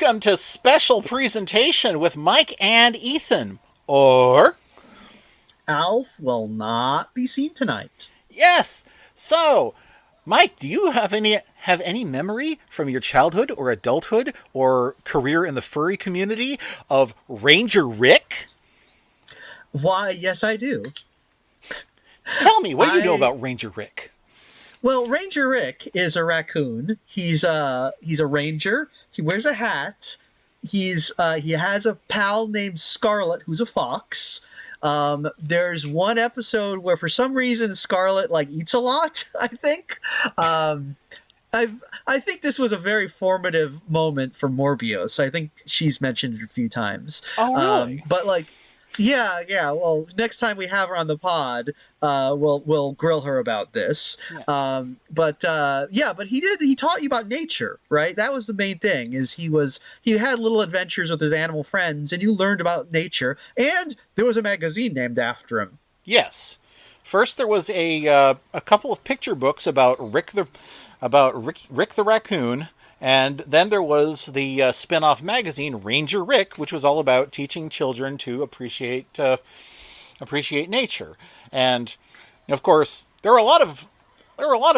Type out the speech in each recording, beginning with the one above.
welcome to Special Presentation with Mike and Ethan. Or... Alf will not be seen tonight. Yes! So, Mike, do you have any memory from your childhood or adulthood or career in the furry community of Ranger Rick? Why, yes, I do. Tell me, what do you know about Ranger Rick? Well, Ranger Rick is a raccoon. He's a ranger. He wears a hat. He has a pal named Scarlet, who's a fox. There's one episode where, for some reason, Scarlet eats a lot. I think. I think this was a very formative moment for Morbius. I think she's mentioned it a few times. Oh, really? Yeah. Well, next time we have her on the pod, we'll grill her about this. Yeah. But he taught you about nature, right? That was the main thing. He had little adventures with his animal friends, and you learned about nature. And there was a magazine named after him. Yes. First, there was a couple of picture books about Rick the raccoon. And then there was the spin-off magazine, Ranger Rick, which was all about teaching children to appreciate nature. And of course, there were a lot of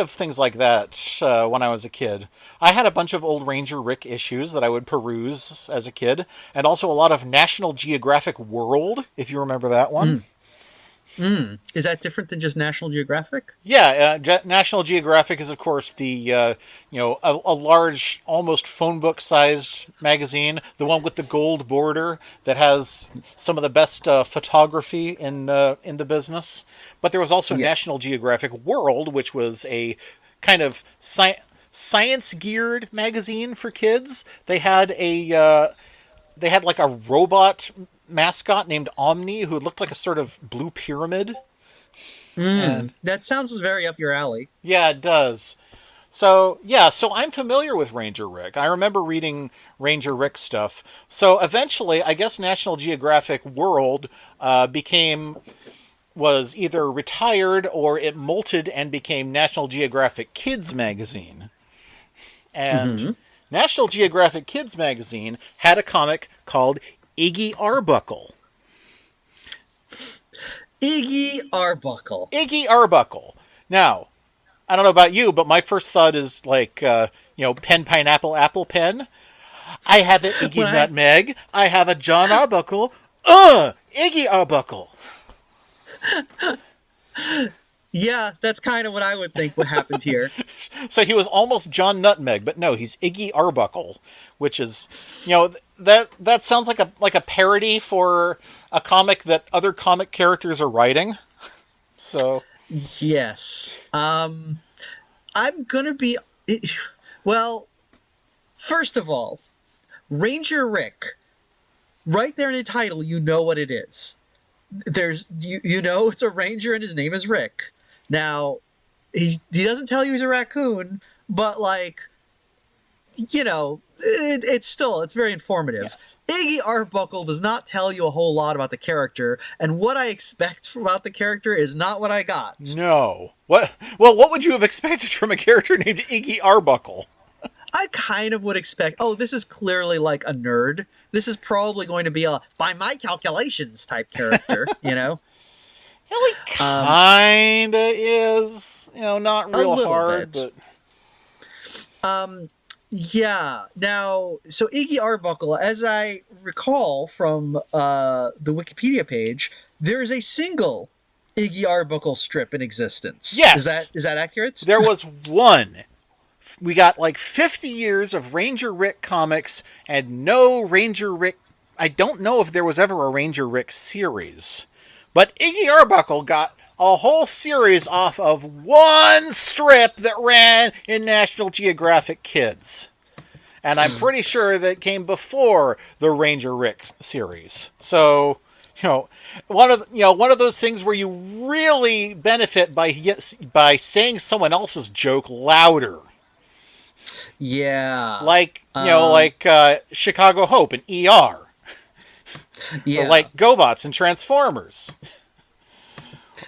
things like that when I was a kid. I had a bunch of old Ranger Rick issues that I would peruse as a kid, and also a lot of National Geographic World, if you remember that one. Is that different than just National Geographic? Yeah, National Geographic is, of course, the a large, almost phone book-sized magazine, the one with the gold border that has some of the best photography in the business. But there was also National Geographic World, which was a kind of science-geared magazine for kids. They had a robot mascot named Omni who looked like a sort of blue pyramid. And that sounds very up your alley. Yeah, it does. So I'm familiar with Ranger Rick. I remember reading Ranger Rick stuff. So eventually, I guess National Geographic World was either retired or it molted and became National Geographic Kids magazine. And National Geographic Kids magazine had a comic called Iggy Arbuckle. Iggy Arbuckle. Iggy Arbuckle. Now, I don't know about you, but my first thought is pen, pineapple, apple, pen. I have an Iggy Nutmeg. I have a John Arbuckle. Iggy Arbuckle. Yeah, that's kind of what I would think what happened here. So he was almost John Nutmeg, but no, he's Iggy Arbuckle, which is, that sounds like a parody for a comic that other comic characters are writing. So yes, I'm gonna be well. First of all, Ranger Rick, right there in the title, you know what it is. It's a ranger and his name is Rick. Now, he doesn't tell you he's a raccoon, but it's very informative. Yes. Iggy Arbuckle does not tell you a whole lot about the character, and what I expect about the character is not what I got. No. What would you have expected from a character named Iggy Arbuckle? I kind of would expect, this is clearly like a nerd. This is probably going to be a, by my calculations, type character, Well, he kinda is, not real hard, bit. But... Yeah. Now, so Iggy Arbuckle, as I recall from the Wikipedia page, there is a single Iggy Arbuckle strip in existence. Yes. Is that accurate? There was one. We got 50 years of Ranger Rick comics and no Ranger Rick. I don't know if there was ever a Ranger Rick series, but Iggy Arbuckle got a whole series off of one strip that ran in National Geographic Kids. And I'm pretty sure that came before the Ranger Rick series. So, one of those things where you really benefit by saying someone else's joke louder. Yeah. Like Chicago Hope and ER. Yeah. Or like GoBots and Transformers.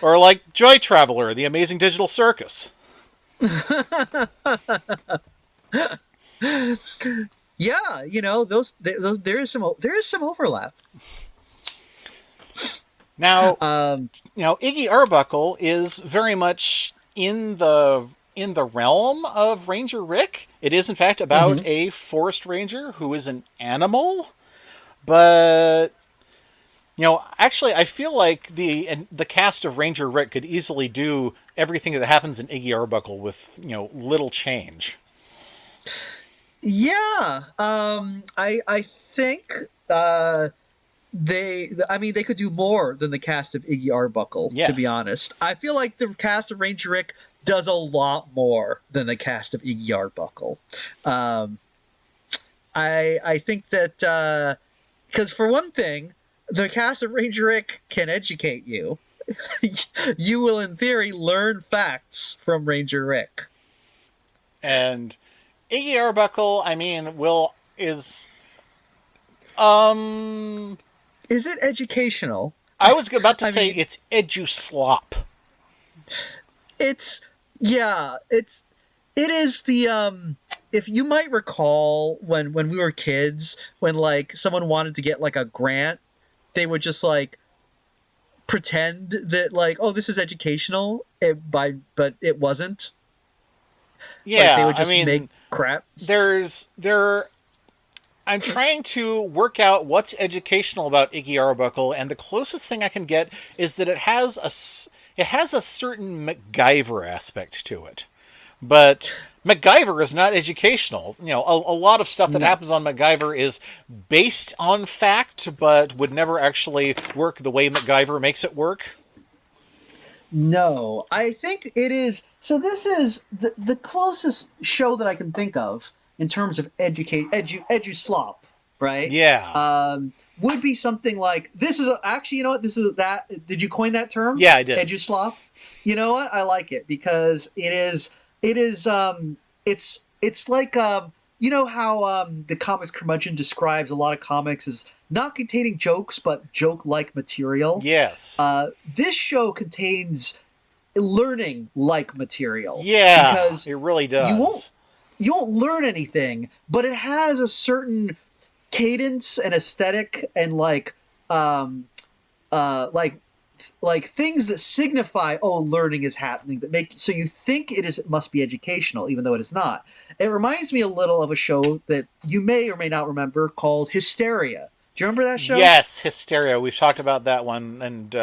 Or like Joy Traveler, The Amazing Digital Circus. Yeah, those there is some overlap. Now, Um, Iggy Arbuckle is very much in the realm of Ranger Rick. It is in fact about mhm. a forest ranger who is an animal, but actually, I feel like the cast of Ranger Rick could easily do everything that happens in Iggy Arbuckle with little change. Yeah, I think I mean, they could do more than the cast of Iggy Arbuckle. To be Yes, honest, I feel like the cast of Ranger Rick does a lot more than the cast of Iggy Arbuckle. Um, I think that because for one thing, the cast of Ranger Rick can educate you. You will, in theory, learn facts from Ranger Rick. and Iggy Arbuckle, I mean, will is um. Is it educational? I was about to I say mean, it's edu slop. it's yeah, it is the if you might recall when we were kids, when like someone wanted to get like a grant, they would just like pretend that like, oh, this is educational, but it wasn't. Like they Yeah, would I just make mean, crap. there. I'm trying to work out what's educational about Iggy Arbuckle, and the closest thing I can get is that it has a certain MacGyver aspect to it. But MacGyver is not educational. A lot of stuff that No. happens on MacGyver is based on fact, but would never actually work the way MacGyver makes it work. No, I think it is. So this is the closest show that I can think of in terms of edu slop, right? Yeah. Would be something like this is actually, you know what, this is that. Did you coin that term, Yeah, I did. edu slop? You know what? I like it because it is it's like you know how the comics curmudgeon describes a lot of comics as not containing jokes but joke like material. Yes. This show contains learning like material Yeah, because it really you won't does. you won't learn anything, but it has a certain cadence and aesthetic and um like things that signify, oh, learning is happening, that make so you think it must be educational even though it is not. It reminds me a little of a show that you may or may not remember called Hysteria. Do you remember that show? Yes, Hysteria. We've talked about that one, and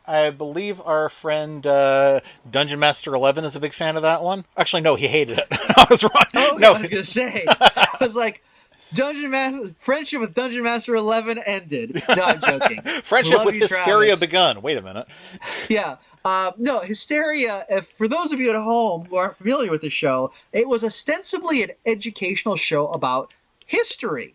I believe our friend Dungeon Master 11 is a big fan of that one. Actually, no, he hated it. I was wrong. Oh, yeah, No, I was gonna say. I was like, Dungeon Master friendship with Dungeon Master 11 ended. No, I'm joking. friendship Love with you, Hysteria Travis. begun. Wait a minute. Yeah. No, Hysteria. If for those of you at home who aren't familiar with the show, it was ostensibly an educational show about history,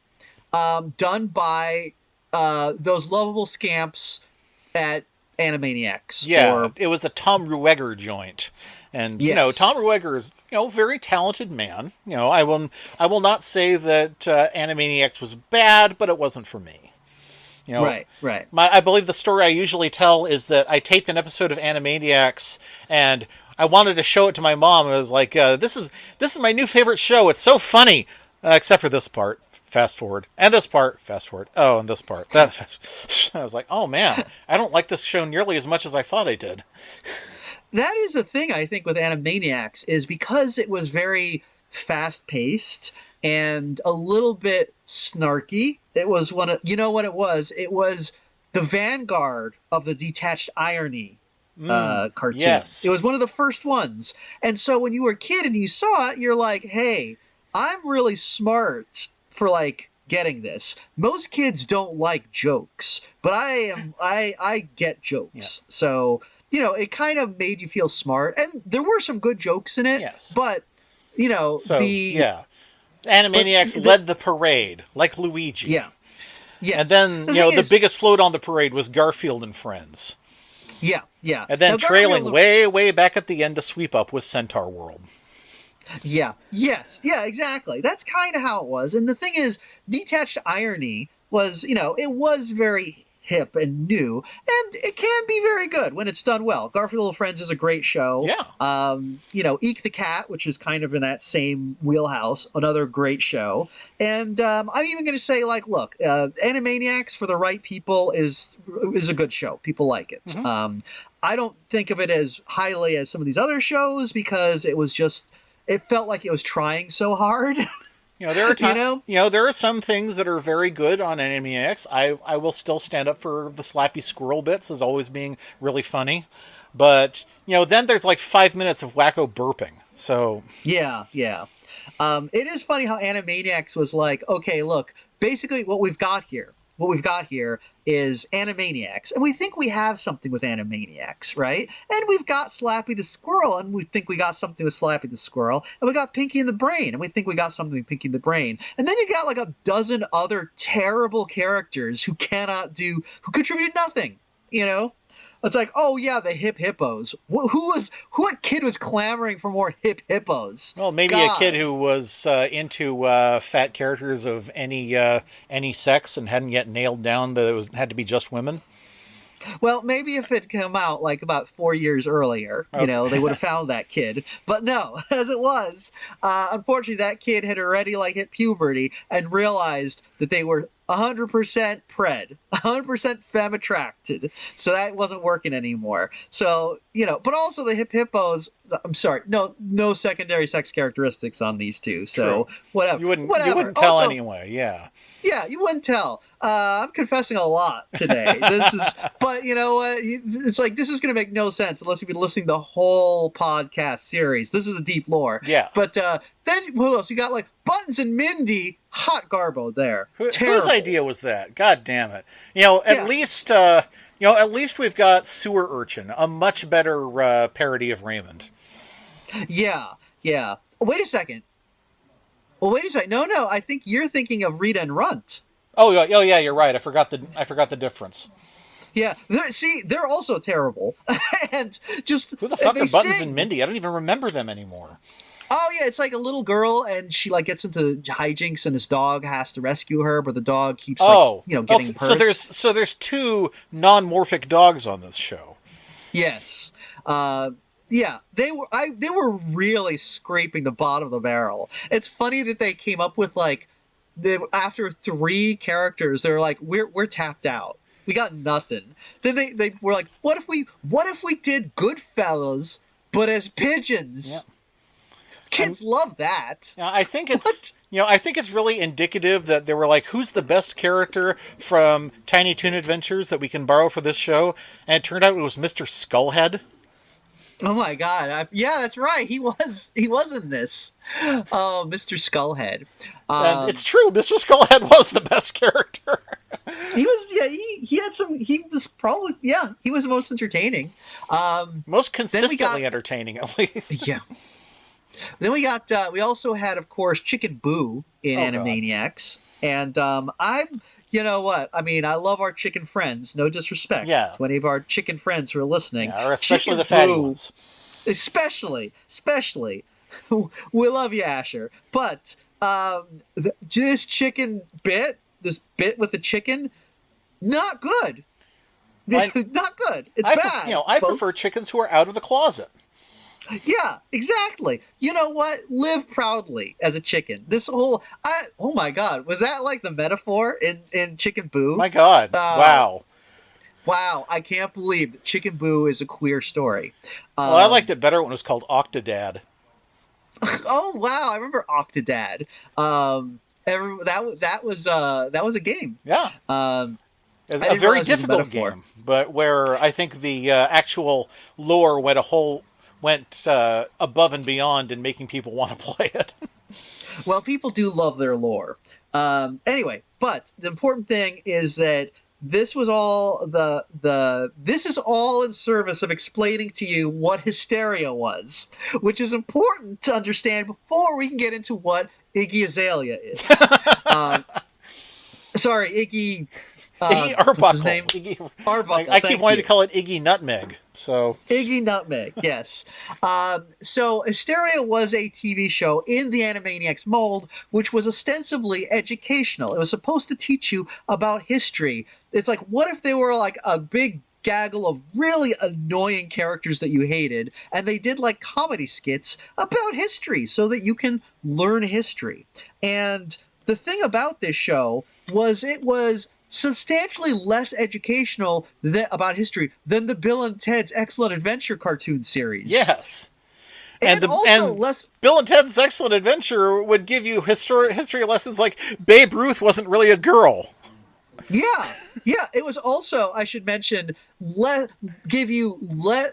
done by those lovable scamps at Animaniacs. Yeah, Or it was a Tom Ruegger joint, and yes, Tom Ruegger is very talented man. I will not say that Animaniacs was bad, but it wasn't for me. You know, right, right. I believe the story I usually tell is that I taped an episode of Animaniacs and I wanted to show it to my mom. And I was like, this is my new favorite show. It's so funny, except for this part. Fast forward, and this part. Fast forward. Oh, and this part. That. I was like, oh man, I don't like this show nearly as much as I thought I did. That is a thing I think with Animaniacs is because it was very fast paced and a little bit snarky. It was one of, you know what it was? It was the vanguard of the detached irony cartoon. It Yes. was one of the first ones. And so when you were a kid and you saw it, you're like, hey, I'm really smart for like getting this. Most kids don't like jokes, but I get Yeah. jokes. So, it kind of made you feel smart. And there were some good jokes in it, Yes. but So yeah, but Animaniacs led the parade like Luigi, yeah. and Yes. then The thing the is, biggest float on the parade was Garfield and Friends. yeah, yeah. And then Now trailing Garfield, way, way back at the end to sweep up was Centaur World. yeah, yes, yeah, exactly. That's kind of how it was. And the thing is, detached irony was, it was very hip and new, and it can be very good when it's done well. Garfield Little Friends is a great show. Yeah. Eek the Cat, which is kind of in that same wheelhouse, another great show. And I'm even going to say, like, look, Animaniacs for the right people is a good show. People like it. Mm-hmm. I don't think of it as highly as some of these other shows because it felt like it was trying so hard. There are there are some things that are very good on Animaniacs. I will still stand up for the Slappy Squirrel bits as always being really funny, but then there's like 5 minutes of wacko burping. So yeah. It is funny how Animaniacs was like, okay, look, basically what we've got here is Animaniacs, and we think we have something with Animaniacs, right? And we've got Slappy the Squirrel, and we think we got something with Slappy the Squirrel, and we got Pinky and the Brain, and we think we got something with Pinky and the Brain. And then you got like a dozen other terrible characters who contribute nothing, It's like, oh yeah, the hip hippos. What kid was clamoring for more hip hippos? Well, maybe God. a kid who was into fat characters of any sex and hadn't yet nailed down that had to be just women. Well, maybe if it came out like about 4 years earlier, Okay. they would have found that kid. But no, as it was, unfortunately, that kid had already like hit puberty and realized that they were 100% pred, 100% femme attracted. So that wasn't working anymore. So, but also the hip hippos, I'm sorry, no secondary sex characteristics on these two. So True. whatever. You wouldn't tell also, anyway, yeah. Yeah, you wouldn't tell. I'm confessing a lot today. But you know what? It's like this is going to make no sense unless you've been listening to the whole podcast series. This is the deep lore. Yeah. But then who else? You got like Buttons and Mindy, hot garbo there. Whose idea was that? God damn it! At least we've got Sewer Urchin, a much better parody of Raymond. Yeah. Wait a second. Well, wait a second. No. I think you're thinking of Rita and Runt. Oh yeah, you're right. I forgot the difference. Yeah. They're also terrible. And just who the fuck are Buttons and Mindy? I don't even remember them anymore. Oh yeah, it's like a little girl, and she like gets into hijinks, and this dog has to rescue her, but the dog keeps getting hurt. So there's two non-morphic dogs on this show. Yes. Yeah, they were really scraping the bottom of the barrel. It's funny that they came up with after 3 characters, they're like, we're tapped out. We got nothing. Then they were like, what if we did Goodfellas but as pigeons? Yeah. Kids love that. I think it's really indicative that they were like, who's the best character from Tiny Toon Adventures that we can borrow for this show? And it turned out it was Mr. Skullhead. Oh my God! Yeah, that's right. He was in this. Oh, Mr. Skullhead. And it's true. Mr. Skullhead was the best character. He was. Yeah, he had some. He was probably. Yeah, he was the most entertaining. Most consistently entertaining, at least. Yeah. Then we got. We also had, of course, Chicken Boo in Animaniacs. God. And you know what? I mean, I love our chicken friends. No disrespect to any of our chicken friends who are listening. Yeah, or especially chicken the fatty ones. Especially. We love you, Asher. But this this bit with the chicken, not good. Not good. It's bad. I prefer chickens who are out of the closet. Yeah, exactly. You know what? Live proudly as a chicken. Oh my God. Was that like the metaphor in Chicken Boo? My God. Wow. Wow. I can't believe that Chicken Boo is a queer story. Well, I liked it better when it was called Octodad. Oh, wow. I remember Octodad. That was a game. Yeah. A very difficult game, but where I think the actual lore went above and beyond in making people want to play it. Well, people do love their lore. Anyway, but the important thing is that this was all this is all in service of explaining to you what hysteria was, which is important to understand before we can get into what Iggy Azalea is. Sorry, Iggy Iggy What's his Arbuckle. name? Arbuckle. I keep Thank wanting to you. call it Iggy Nutmeg. So Iggy Nutmeg, yes. So Hysteria was a TV show in the Animaniacs mold, which was ostensibly educational. It was supposed to teach you about history. It's like, what if they were like a big gaggle of really annoying characters that you hated, and they did like comedy skits about history so that you can learn history. And the thing about this show was it was substantially less educational about history than the Bill and Ted's Excellent Adventure cartoon series. yes, And also and less. Bill and Ted's Excellent Adventure would give you history lessons like Babe Ruth wasn't really a girl. Yeah, yeah. It was also, I should mention, give you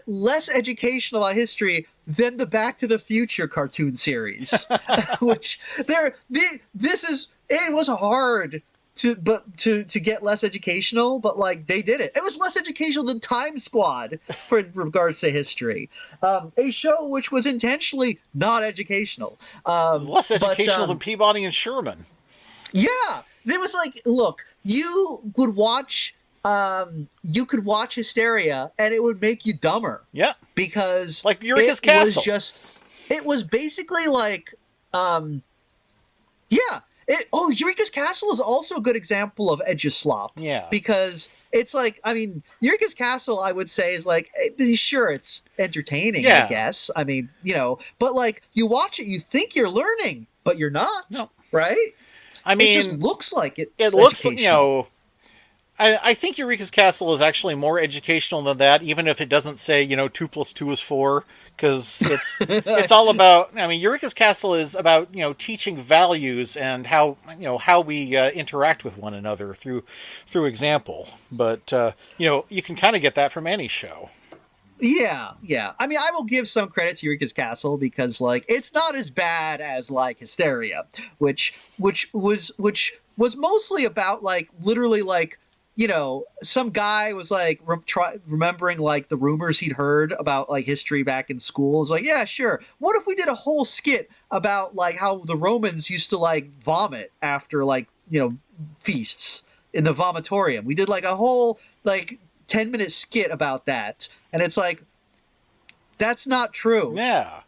less educational on history than the Back to the Future cartoon series, which this is. It was hard to get less educational, but like they did it. It was less educational than Time Squad for in regards to history, a show which was intentionally not educational. It was less educational But than Peabody and Sherman. yeah, there was like, look, you could watch Hysteria and it would make you dumber Yeah, because like Eureka's Castle. it was basically like, yeah. Eureka's Castle is also a good example of edge-slop. Yeah. Because it's like, I mean, Eureka's Castle, I would say, is like, sure, it's entertaining, Yeah. I guess. I mean, but like, you watch it, you think you're learning, but you're not. No. Right? I mean, it just looks like it's it looks, educational. I think Eureka's Castle is actually more educational than that, even if it doesn't say, 2 plus 2 is 4, because it's all about, Eureka's Castle is about, teaching values and how we interact with one another through example. But, you can kind of get that from any show. Yeah, yeah. I mean, I will give some credit to Eureka's Castle because, like, it's not as bad as like Hysteria, which was mostly about like literally like some guy was like remembering like the rumors he'd heard about like history back in school. It's like, yeah, sure. What if we did a whole skit about like how the Romans used to like vomit after like feasts in the vomitorium? We did like a whole like 10-minute skit about that, and it's like, that's not true. Yeah.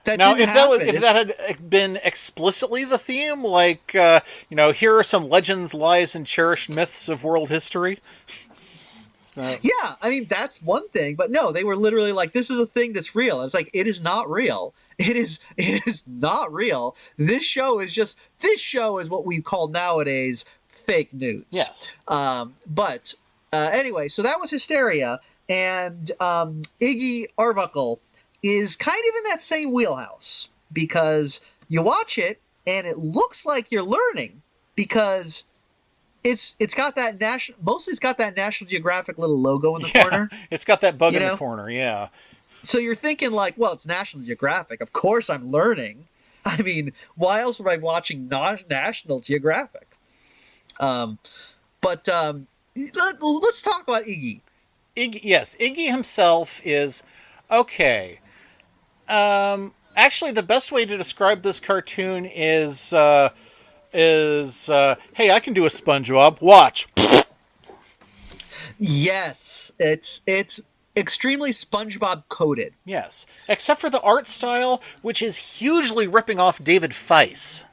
That Now, didn't if happen. that had been explicitly the theme, like here are some legends, lies, and cherished myths of world history. Yeah, I mean that's one thing, but no, they were literally like, this is a thing that's real. It's like, it is not real. It is not real. This show is what we call nowadays fake news. Yes. But anyway, so that was Hysteria, and Iggy Arbuckle is kind of in that same wheelhouse because you watch it and it looks like you're learning because it's got that National Geographic little logo in the corner. It's got that bug in the corner, yeah. So you're thinking like, well, it's National Geographic. Of course I'm learning. I mean, why else would I be watching National Geographic? But let's talk about Iggy. Yes, Iggy himself is okay. Actually, the best way to describe this cartoon is hey, I can do a SpongeBob. Watch. Yes, it's extremely SpongeBob coded. Yes, except for the art style, which is hugely ripping off David Feiss.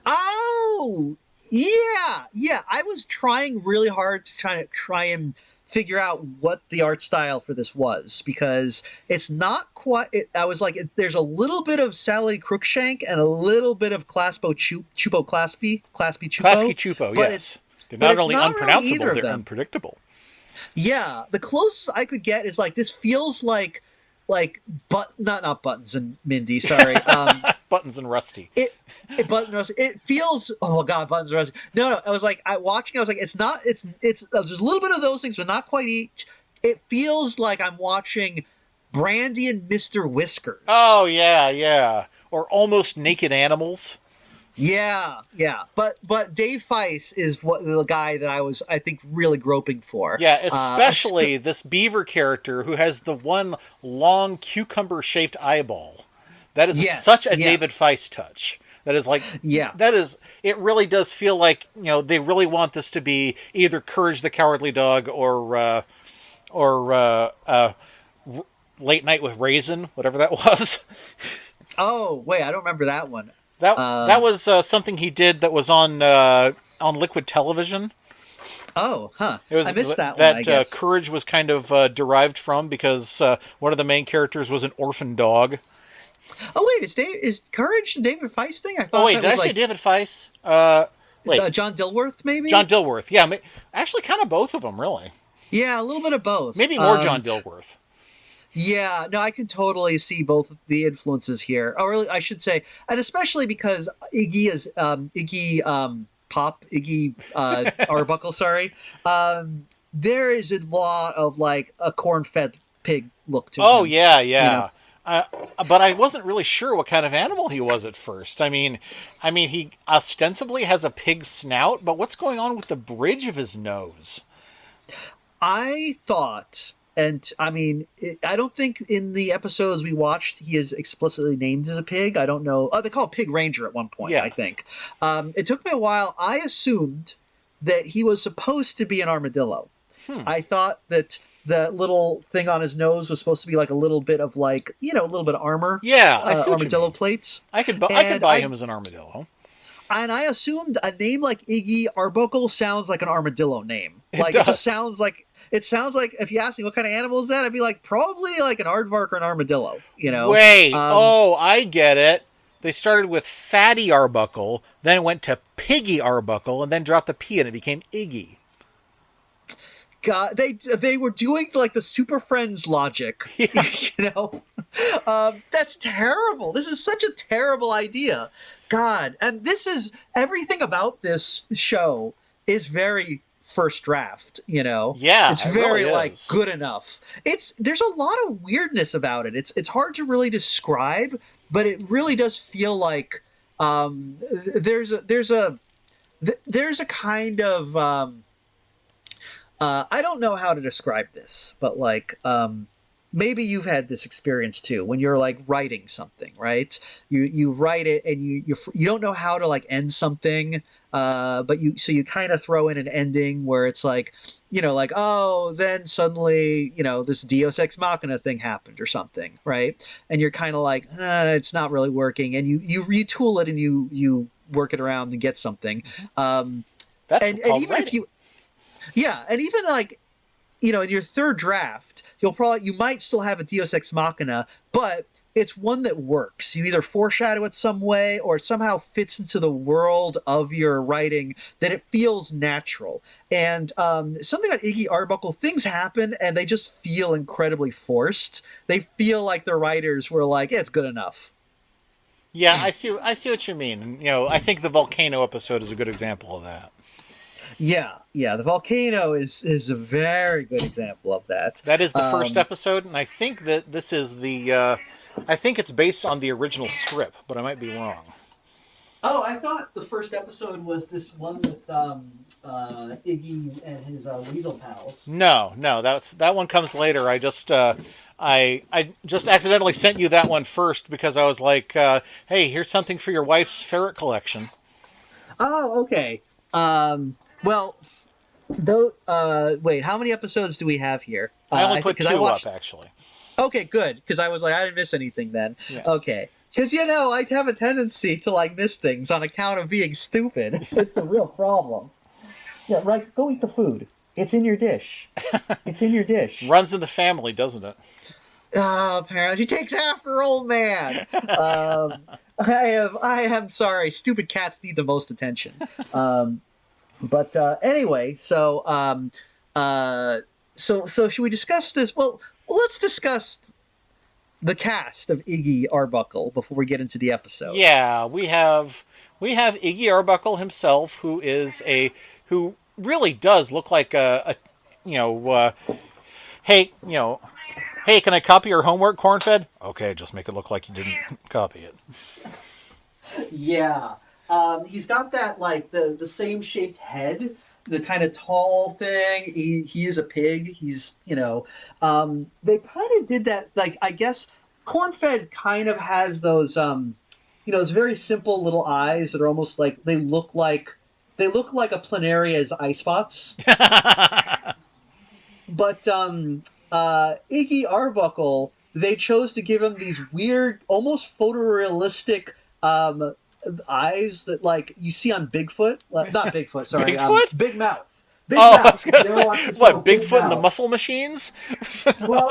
Oh, yeah. I was trying really hard to try and figure out what the art style for this was because it's not quite. I was like, there's a little bit of Sally Crookshank and a little bit of Claspy Chupo. Claspy Chupo, yes. They're not only unpronounceable, really they're unpredictable. Yeah, the closest I could get is like, this feels like not Buttons and Mindy, sorry. Buttons and Rusty. It feels, oh god, Buttons and Rusty. No, I was like, I was like, it's there's a little bit of those things, but not quite each. It feels like I'm watching Brandy and Mr. Whiskers. Oh yeah. Or Almost Naked Animals. Yeah. But Dave Feiss is the guy that I think really groping for. Yeah, especially this beaver character who has the one long cucumber-shaped eyeball. That is such a David Feiss touch. That is like Yeah. that is it really does feel like, they really want this to be either Courage the Cowardly Dog or Late Night with Raisin, whatever that was. Oh, wait, I don't remember that one. That Um, was something he did that was on Liquid Television. oh, huh. It was I missed that one, I that guess. Courage was kind of derived from because one of the main characters was an orphan dog. Oh, wait, is Courage the David Feist thing? I Oh thought wait, that did I was say like David Feiss? Wait, John Dilworth, John maybe? Dilworth. Yeah, actually, kind of both of them, really. Yeah, a little bit of both. Maybe more John Dilworth. Yeah, no, I can totally see both the influences here. Or really, I should say, and especially because Iggy Arbuckle, sorry. There is a lot of like a corn-fed pig look to Oh him. yeah, You know, yeah. Uh, but I wasn't really sure what kind of animal he was at first. I mean, he ostensibly has a pig snout, but what's going on with the bridge of his nose? I thought, and I mean, I don't think in the episodes we watched he is explicitly named as a pig. I don't know. Oh, they call it Pig Ranger at one point, I Yes. think. It took me a while. I assumed that he was supposed to be an armadillo. Hmm. I thought that the little thing on his nose was supposed to be like a little bit of like, a little bit of armor, Yeah, I see what you armadillo mean. plates. I could And buy I him as an armadillo. and I assumed a name like Iggy Arbuckle sounds like an armadillo name. It Like does. it sounds like if you ask me what kind of animal is that, I'd be like probably like an aardvark or an armadillo. Wait, oh, I get it. They started with Fatty Arbuckle, then went to Piggy Arbuckle, and then dropped the P and it became Iggy. God, they were doing like the Super Friends logic. Yeah. That's terrible. This is such a terrible idea. God, and this is everything about this show is very first draft. Yeah, It's it very really like is. good enough. There's a lot of weirdness about it. It's hard to really describe, but it really does feel like there's a kind of I don't know how to describe this, but like maybe you've had this experience too when you're like writing something, right? You write it and you don't know how to like end something, but you kind of throw in an ending where it's like, like, oh, then suddenly, this Deus Ex Machina thing happened or something, right? And you're kind of like, it's not really working, and you retool it and you work it around and get something. That's And called even if writing. you yeah, and even like, in your third draft, you might still have a Deus Ex Machina, but it's one that works. You either foreshadow it some way or it somehow fits into the world of your writing that it feels natural. And something about Iggy Arbuckle, things happen and they just feel incredibly forced. They feel like the writers were like, it's good enough. Yeah, I see what you mean. I think the volcano episode is a good example of that. Yeah, the volcano is a very good example of that. That is the first episode, and I think that this is I think it's based on the original script, but I might be wrong. Oh, I thought the first episode was this one with Iggy and his weasel pals. No, that one comes later. I just accidentally sent you that one first because I was like, hey, here's something for your wife's ferret collection. Oh, okay. Well, though. Wait, how many episodes do we have here? I only put Because two I watched. up actually. Okay, good. Because I was like, I didn't miss anything then. Yeah. Okay. Because I have a tendency to like miss things on account of being stupid. It's a real problem. Yeah, right. Go eat the food. It's in your dish. It's in your dish. Runs in the family, doesn't it? Oh, apparently she takes after old man. I am sorry. Stupid cats need the most attention. But anyway, so should we discuss this? Well, let's discuss the cast of Iggy Arbuckle before we get into the episode. Yeah, we have Iggy Arbuckle himself, who really does look like hey, hey, can I copy your homework, Cornfed? Okay, just make it look like you didn't copy it. Yeah. He's got that like the same shaped head, the kind of tall thing. He is a pig. He's they kind of did that. Like I guess Cornfed kind of has those those very simple little eyes that are almost like they look like a planaria's eye spots. But Iggy Arbuckle, they chose to give him these weird, almost photorealistic um, eyes that like you see on Bigfoot. Not Bigfoot, sorry. Bigfoot? Big Mouth. Big Oh, I was Mouth. If gonna you ever say, watch the show what, Big Bigfoot and the Mouth. Muscle Machines? Well,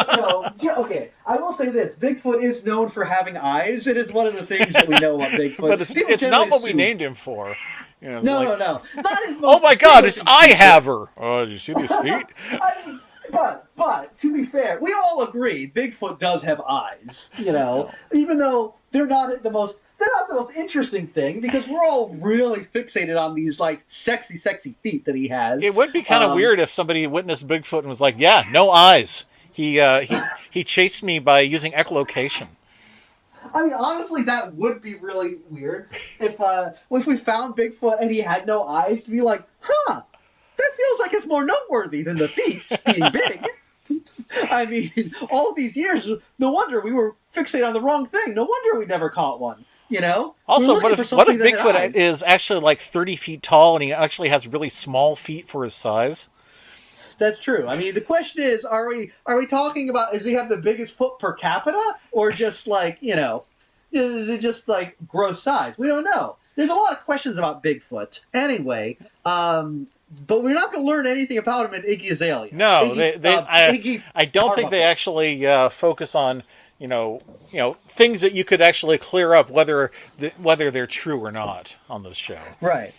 okay. I will say this: Bigfoot is known for having eyes. It is one of the things that we know about Bigfoot. But it's People it's not generally what we assume. named him for. It's No, like, no, no. Not his oh most my God, it's distinguishing I feature. Haver. Oh, did you see these feet? I mean, but to be fair, we all agree Bigfoot does have eyes. Even though they're not the most interesting thing because we're all really fixated on these like sexy, sexy feet that he has. It would be kind of weird if somebody witnessed Bigfoot and was like, "Yeah, no eyes. He chased me by using echolocation." I mean, honestly, that would be really weird if we found Bigfoot and he had no eyes. To be like, huh, that feels like it's more noteworthy than the feet being big. I mean, all these years, no wonder we were fixated on the wrong thing. No wonder we never caught one. We were Also, looking what for if something that had Bigfoot eyes. is actually like 30 feet tall and he actually has really small feet for his size? That's true. I mean, the question is, are we talking about does he have the biggest foot per capita, or just like is it just like gross size? We don't know. There's a lot of questions about Bigfoot. Anyway, but we're not going to learn anything about him in Iggy Azalea. No, Iggy I don't think they Arbuckle. actually focus on things that you could actually clear up whether they're true or not on this show. Right.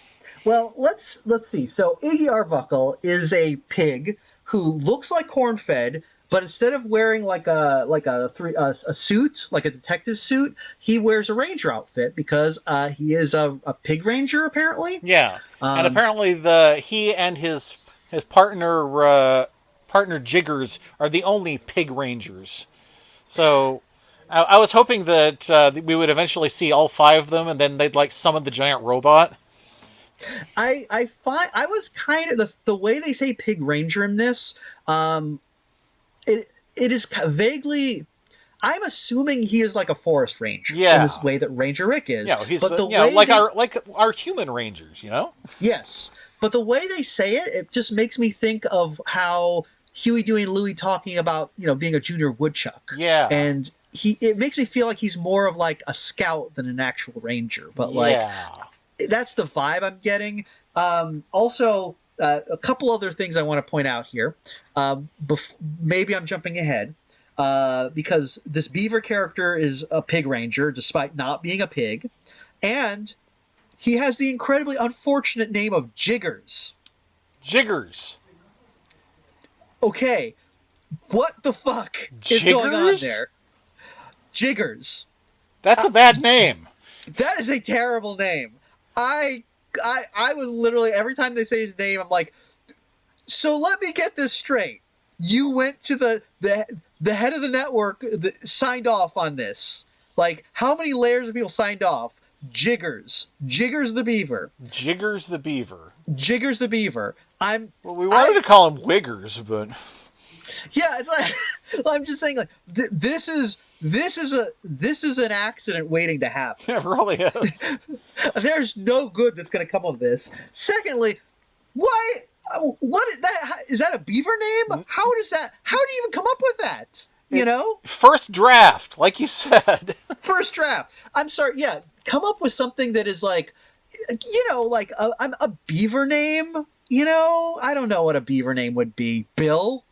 Well, let's see. So Iggy Arbuckle is a pig who looks like corn-fed, but instead of wearing a suit, like a detective suit, he wears a ranger outfit because he is a pig ranger apparently. Yeah, and apparently he and his partner Jiggers are the only pig rangers. So I was hoping that we would eventually see all five of them, and then they'd like summon the giant robot. I was kind of the way they say pig ranger in this. It is vaguely. I'm assuming he is like a forest ranger in this way that Ranger Rick is. Yeah, he's but the way like our human rangers. Yes, but the way they say it, it just makes me think of how Huey, Dewey, and Louie talking about being a junior woodchuck. Yeah, and it makes me feel like he's more of like a scout than an actual ranger. But that's the vibe I'm getting. Also, a couple other things I want to point out here. Maybe I'm jumping ahead because this beaver character is a pig ranger despite not being a pig. And he has the incredibly unfortunate name of Jiggers. Jiggers. Okay, what the fuck is going on there? Jiggers. That's a bad name. That is a terrible name. I was literally every time they say his name, I'm like, so let me get this straight. You went to the head of the network that signed off on this. Like, how many layers of people signed off? Jiggers the beaver. Jiggers the beaver. Jiggers the beaver. We wanted to call him Wiggers, but yeah, it's like I'm just saying, like this is an accident waiting to happen. it really is. There's no good that's going to come of this. Secondly, why? What is that? Is that a beaver name? How do you even come up with that? First draft, like you said. First draft. I'm sorry. Yeah, come up with something that is like, like a beaver name. I don't know what a beaver name would be. Bill.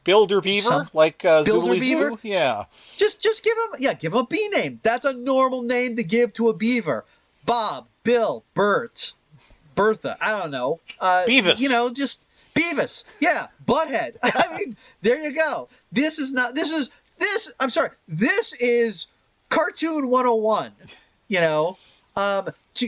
Builder Beaver, like Builder Zooley Beaver? Zoo? Yeah. Just give him a B name. That's a normal name to give to a beaver. Bob, Bill, Bert, Bertha. I don't know. Beavis. Just Beavis. Yeah, Butthead. I mean, there you go. I'm sorry. This is Cartoon 101. Do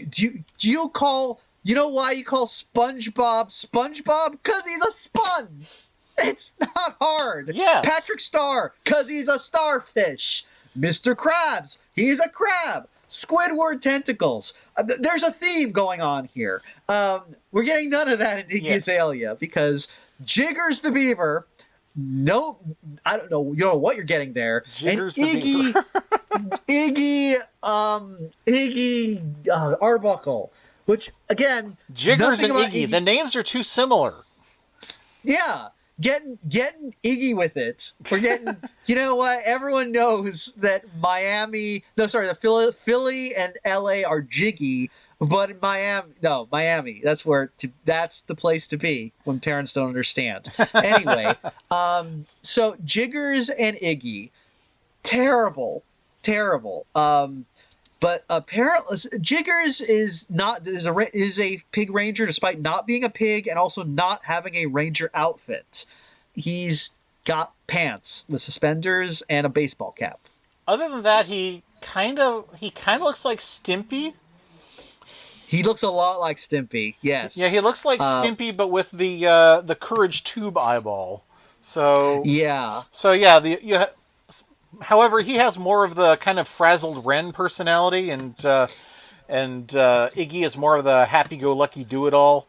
you call? You know why you call SpongeBob SpongeBob? Because he's a sponge. It's not hard. Yes. Patrick Star, because he's a starfish. Mr. Krabs, he's a crab. Squidward tentacles. There's a theme going on here. We're getting none of that in Iggy Azalea because Jiggers the beaver. No, I don't know. You know what you're getting there. Jiggers and the beaver. Iggy Arbuckle, which again, Jiggers nothing and about Iggy. Iggy. The names are too similar. Yeah, getting Iggy with it. We're getting. You know what? Everyone knows that Miami. No, sorry, the Philly and LA are jiggy, but in Miami, no, Miami. That's the place to be when parents don't understand. Anyway, so Jiggers and Iggy, terrible, terrible. But apparently, Jiggers is a pig ranger, despite not being a pig and also not having a ranger outfit. He's got pants with suspenders and a baseball cap. Other than that, he kind of looks like Stimpy. He looks a lot like Stimpy. Yeah, he Yes. looks like Uh, Stimpy, but with the Courage Tube eyeball. So yeah. so yeah, however, he has more of the kind of frazzled Ren personality, and Iggy is more of the happy-go-lucky do-it-all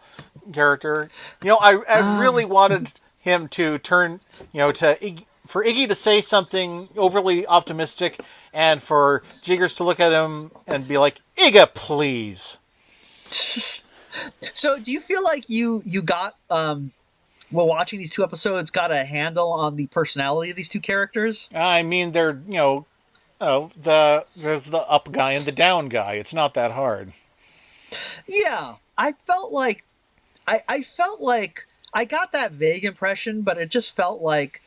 character. I really wanted him to turn, to Iggy, for Iggy to say something overly optimistic, and for Jiggers to look at him and be like, "Igga, please." So, do you feel like you got while watching these two episodes got a handle on the personality of these two characters? I mean, they're there's the up guy and the down guy. It's not that hard. Yeah, I felt like I got that vague impression, but it just felt like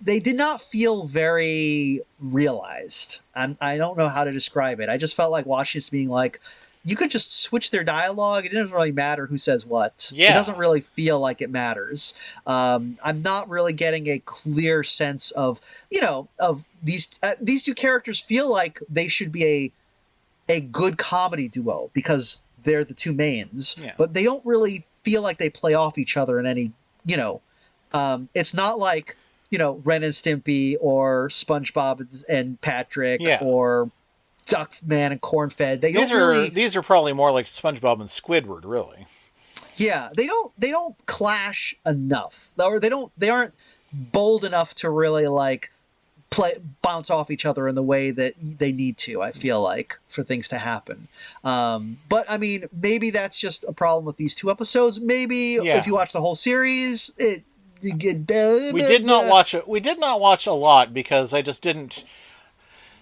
they did not feel very realized. I don't know how to describe it. I just felt like watching this being like, you could just switch their dialogue. It doesn't really matter who says what. Yeah. It doesn't really feel like it matters. I'm not really getting a clear sense of, of these two characters feel like they should be a good comedy duo because they're the two mains, Yeah. but they don't really feel like they play off each other in any, it's not like, Ren and Stimpy or SpongeBob and Patrick Yeah. or Duckman and Cornfed. These are probably more like SpongeBob and Squidward, really. Yeah, they don't clash enough, or they aren't bold enough to really like bounce off each other in the way that they need to. I feel like for things to happen. But I mean, maybe that's just a problem with these two episodes. Maybe if you watch the whole series, we did not watch it. We did not watch a lot because I just didn't.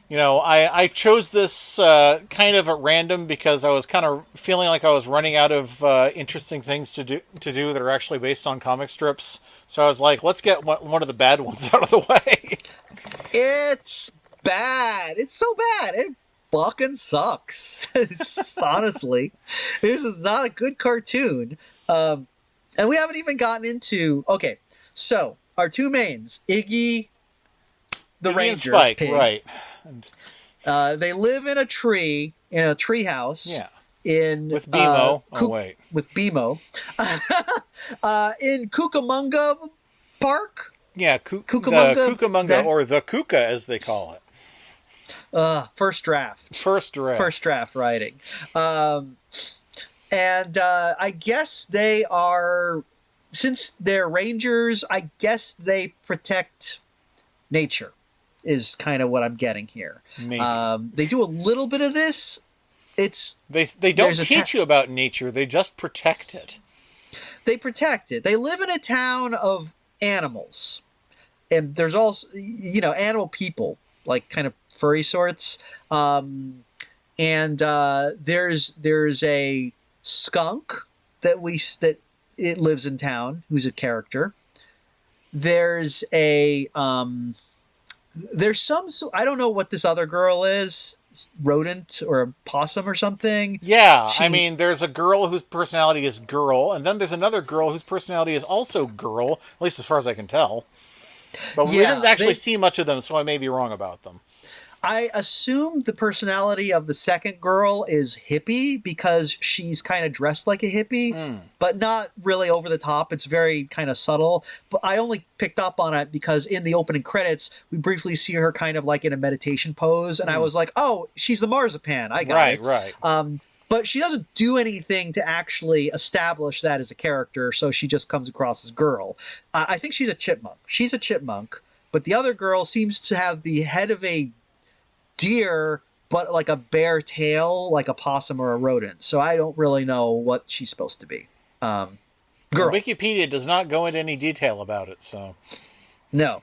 I chose this kind of at random because I was kind of feeling like I was running out of interesting things to do that are actually based on comic strips. So I was like, let's get one of the bad ones out of the way. It's bad. It's so bad. It fucking sucks. Honestly, this is not a good cartoon. And we haven't even gotten into. Okay, so our two mains, Iggy, the Iggy ranger, and Spike, pig. right? They live in a tree house. Yeah. With BMO. With BMO. In Cucamonga Park. Yeah, Cucamonga, the Cucamonga, or the Cuca as they call it. First draft writing. And I guess they are, since they're rangers, I guess they protect nature, is kind of what I'm getting here. Maybe. They do a little bit of this. They don't teach you about nature. They just protect it. They protect it. They live in a town of animals, and there's also animal people, like kind of furry sorts. And there's a skunk that it lives in town, who's a character. There's a there's some, I don't know what this other girl is, rodent or a possum or something. Yeah, I mean, there's a girl whose personality is girl, and then there's another girl whose personality is also girl, at least as far as I can tell. But we didn't actually see much of them, so I may be wrong about them. I assume the personality of the second girl is hippie because she's kind of dressed like a hippie, but not really over the top. It's very kind of subtle. But I only picked up on it because in the opening credits, we briefly see her kind of like in a meditation pose. And I was like, oh, she's the marzipan. I got it. Right. But she doesn't do anything to actually establish that as a character. So she just comes across as girl. I think she's a chipmunk. But the other girl seems to have the head of a deer, but like a bare tail, like a possum or a rodent. So I don't really know what she's supposed to be. And Girl. Wikipedia does not go into any detail about it, so. No.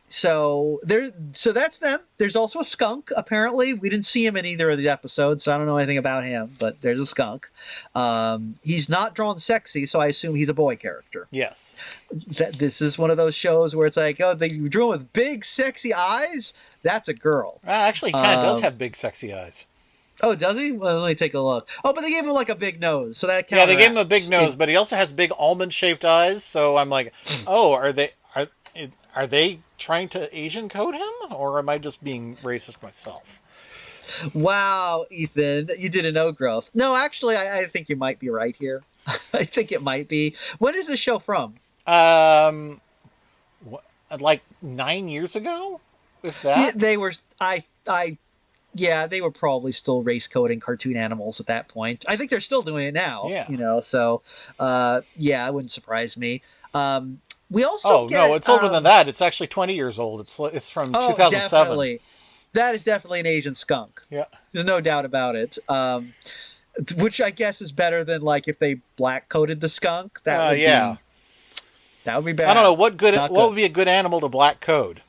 So that's them. There's also a skunk. Apparently, we didn't see him in either of the episodes, so I don't know anything about him. But there's a skunk. He's not drawn sexy, so I assume he's a boy character. Yes. This is one of those shows where it's like, oh, they drew him with big, sexy eyes. That's a girl. Actually, he kind of does have big, sexy eyes. Oh, does he? Well, let me take a look. Oh, but they gave him like a big nose, so that Yeah, they gave him a counteracts. big nose, but he also has big almond-shaped eyes. So I'm like, oh, are they trying to Asian code him, or am I just being racist myself? Wow, Ethan, you didn't know growth. No, actually, I think you might be right here. I think it might be. When is this show from? Like 9 years ago, if Yeah, that. they were. Yeah, they were probably still race coding cartoon animals at that point. I think they're still doing it now. Yeah. You know, so yeah, it wouldn't surprise me. We also Oh get, no, it's older than that. It's actually 20 years old. It's from 2007. Definitely. That is definitely an Asian skunk. Yeah. There's no doubt about it. Which I guess is better than like if they black coated the skunk. That would yeah. be that would be bad. I don't know what Not would be a good animal to black code.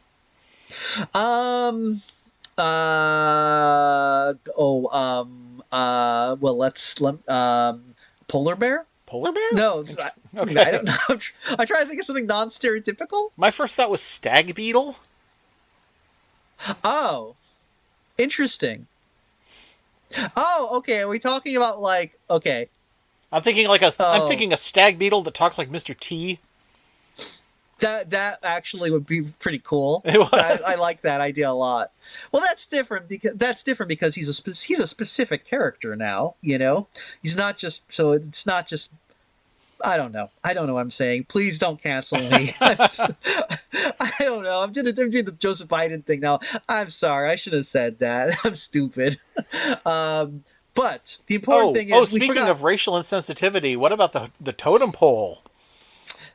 Well, polar bear. Polar bear? No, Okay. I don't know. I'm trying to think of something non-stereotypical. My first thought was stag beetle. Oh, interesting. Oh, okay. Are we talking about like okay? I'm thinking I'm thinking a stag beetle that talks like Mr. T. That actually would be pretty cool. It would. I like that idea a lot. Well, that's different because he's a specific character now. You know, he's not just so it's not just. I don't know what I'm saying. Please don't cancel me. I don't know. I'm doing the Joseph Biden thing now. I'm sorry. I should have said that. I'm stupid. But the important thing is, speaking of racial insensitivity, what about the totem pole?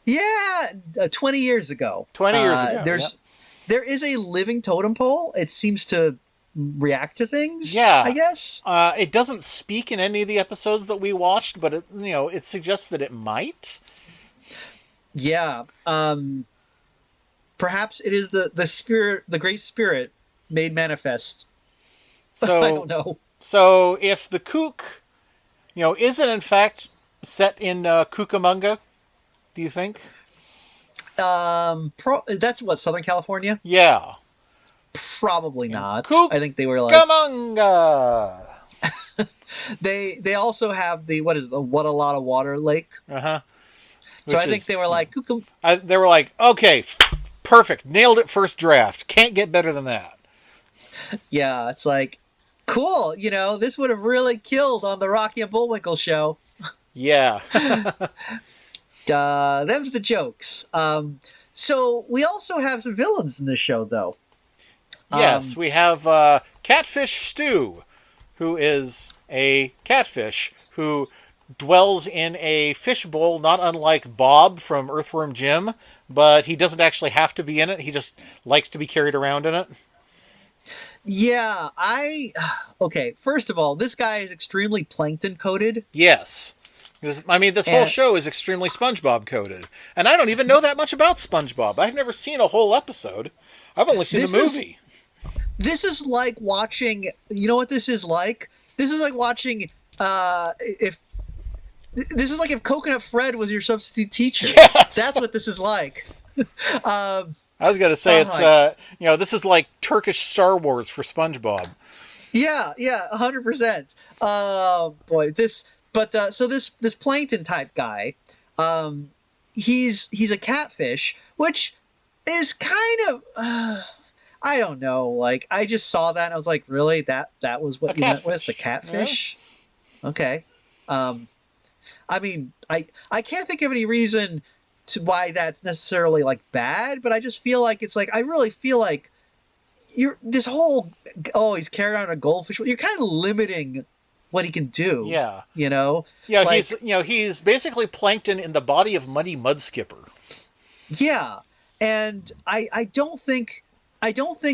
Yeah, 20 years ago. 20 years ago. There is a living totem pole. It seems to react to things. Yeah, I guess. It doesn't speak in any of the episodes that we watched, but it suggests that it might. Yeah. Perhaps it is the spirit, the great spirit made manifest. So I don't know. So if the kook, isn't in fact set in Cucamonga, do you think? That's what, Southern California? Yeah. Probably not. Kook- I think they were like Cucamonga. they also have the what a lot of water lake. Uh-huh. So I think they were like they were like, okay, perfect, nailed it first draft. Can't get better than that. Yeah, it's like cool. This would have really killed on the Rocky and Bullwinkle show. Yeah. Them's the jokes. So we also have some villains in this show, though. Yes, we have Catfish Stew, who is a catfish who dwells in a fishbowl not unlike Bob from Earthworm Jim, but he doesn't actually have to be in it. He just likes to be carried around in it. Yeah, okay, first of all, this guy is extremely plankton coated. Yes. This whole show is extremely SpongeBob coded. And I don't even know that much about SpongeBob. I've never seen a whole episode. I've only seen the movie. This is like watching, you know what this is like? This is like watching, if Coconut Fred was your substitute teacher. Yes! That's what this is like. I was going to say, this is like Turkish Star Wars for SpongeBob. Yeah, 100%. Oh, boy, so this plankton type guy, he's a catfish, which is kind of, I don't know. Like, I just saw that and I was like, really? That was what you meant with the catfish? Yeah. Okay. I can't think of any reason to why that's necessarily like bad, but I just feel like it's like, I really feel like he's carrying around a goldfish. You're kind of limiting what he can do. Yeah. Yeah, like, he's basically plankton in the body of Muddy Mudskipper. Yeah. And I don't think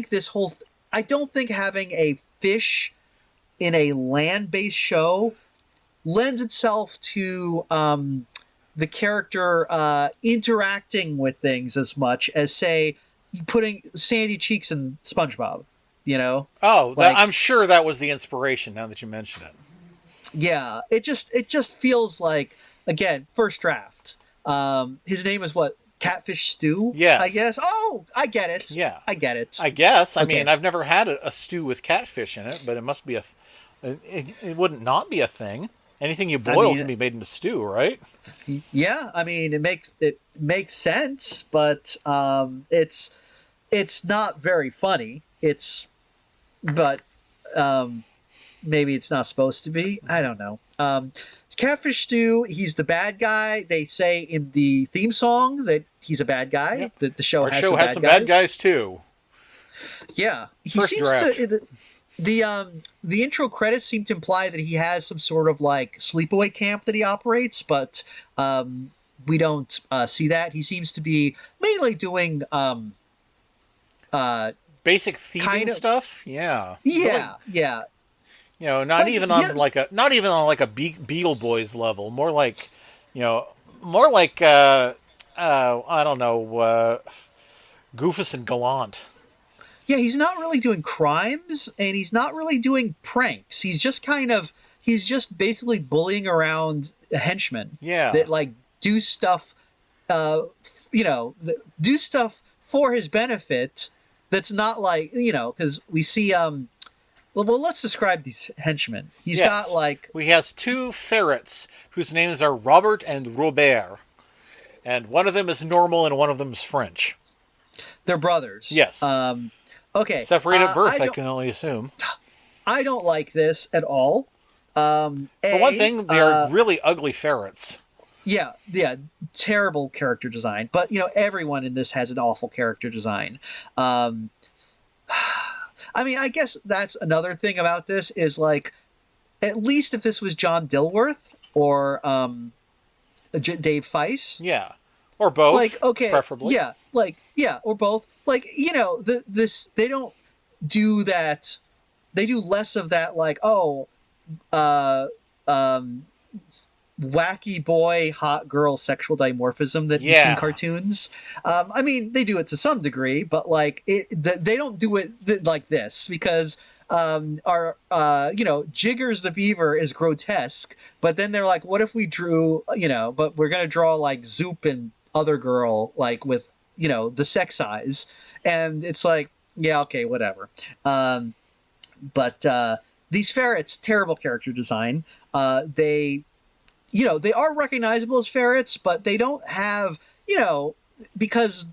this whole I don't think having a fish in a land-based show lends itself to the character interacting with things as much as, say, putting Sandy Cheeks in SpongeBob. You know, Oh, like I'm sure that was the inspiration. Now that you mention it, yeah, it just feels like, again, first draft. His name is what? Catfish Stew, I yes, guess. Oh, I get it. yeah. I get it. I guess. I mean, Okay. I've never had a stew with catfish in it, but it must be a. It wouldn't not be a thing. Anything you I boil can mean, be made into stew, right? yeah. I mean, it makes sense, but it's not very funny. But um, maybe it's not supposed to be. I don't know. Catfish Stew, he's the bad guy. They say in the theme song that he's a bad guy. Yep. That the show Our has show some has bad some bad guys. guys too. Yeah, he First seems draft. to. The intro credits seem to imply that he has some sort of like sleepaway camp that he operates, but we don't see that. He seems to be mainly doing uh, Basic thieving kind of. stuff. Yeah. Really, Yeah, yeah. not Like even he on has. like a Beagle Boys level. More like, you know, more like I don't know, Goofus and Gallant. Yeah, he's not really doing crimes, and he's not really doing pranks. He's just basically bullying around henchmen Yeah. that like do stuff, do stuff for his benefit. That's not like, because we see well, let's describe these henchmen. He's got Yes. like He has two ferrets whose names are Robert and Robert. And one of them is normal and one of them is French. they're brothers. Yes. Okay, Separated at birth, I I don't can only assume. I don't like this at all. For one thing, they are really ugly ferrets. Yeah, yeah, terrible character design. But everyone in this has an awful character design. Um, I mean, I guess that's another thing about this is like, at least if this was John Dilworth or Dave Feiss, Yeah. Or both, like okay, preferably. yeah, or both. Like this they don't do that. They do less of that. Like uh, um, wacky boy, hot girl sexual dimorphism that you see in Yeah. cartoons. I mean, they do it to some degree, but like they don't do it like this because our Jiggers the Beaver is grotesque, but then they're like, what if we drew, but we're gonna draw like Zoop and other girl like with the sex eyes, and it's like, yeah, okay, whatever. But these ferrets, terrible character design. They are recognizable as ferrets, but they don't have, because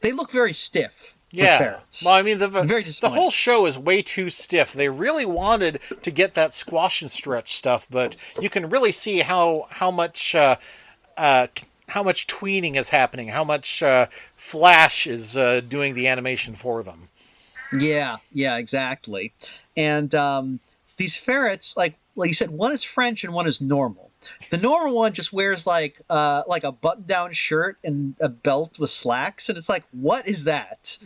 they look very stiff for Yeah. Well, ferrets. I mean, Very the disappointing. whole show is way too stiff. They really wanted to get that squash and stretch stuff, but you can really see how much how much tweening is happening, how much Flash is doing the animation for them. Yeah, exactly. And these ferrets, like you said, one is French and one is normal. The normal one just wears like a button-down shirt and a belt with slacks, and it's like, what is that?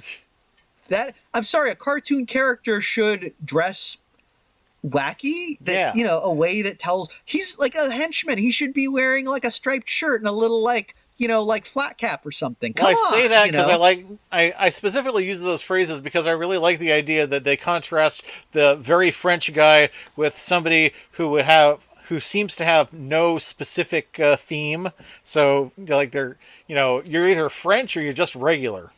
I'm sorry, a cartoon character should dress wacky, that Yeah. a way that tells he's like a henchman. He should be wearing like a striped shirt and a little like like flat cap or something. Well, Come I say on, that because I specifically use those phrases because I really like the idea that they contrast the very French guy with somebody who seems to have no specific theme. So like you're either French or you're just regular.